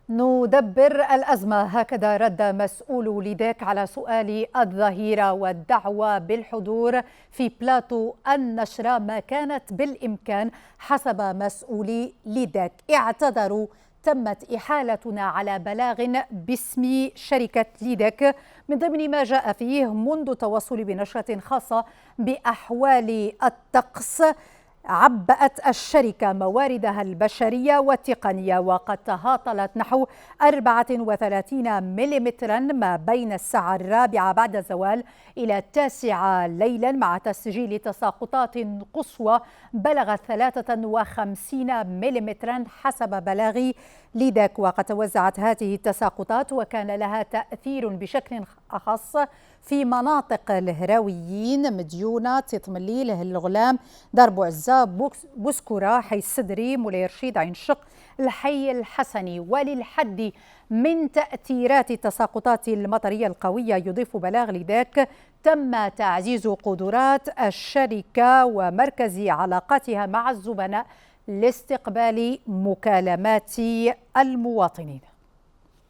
ندبر الأزمة، هكذا رد مسؤول ليدك على سؤال الظهيرة والدعوة بالحضور في بلاتو النشرة ما كانت بالإمكان. حسب مسؤولي ليدك اعتذروا: تمت إحالتنا على بلاغ باسم شركة ليدك من ضمن ما جاء فيه منذ التوصل بنشرة خاصة بأحوال الطقس. عبأت الشركة مواردها البشرية والتقنية، وقد تهاطلت نحو 34 مليمترا ما بين الساعة 4 بعد الزوال إلى 9 ليلا، مع تسجيل تساقطات قصوى بلغت 53 مليمترا حسب بلاغ ليدك. وقد توزعت هذه التساقطات وكان لها تأثير بشكل أخص في مناطق الهراويين: مديونة، تطمليل، الغلام، دار بوعزة، بوسكورة، حي السدري، مولاي رشيد، عين شق، الحي الحسني. وللحد من تأثيرات التساقطات المطرية القوية، يضيف بلاغ لذاك، تم تعزيز قدرات الشركة ومركز علاقاتها مع الزبناء لاستقبال مكالمات المواطنين.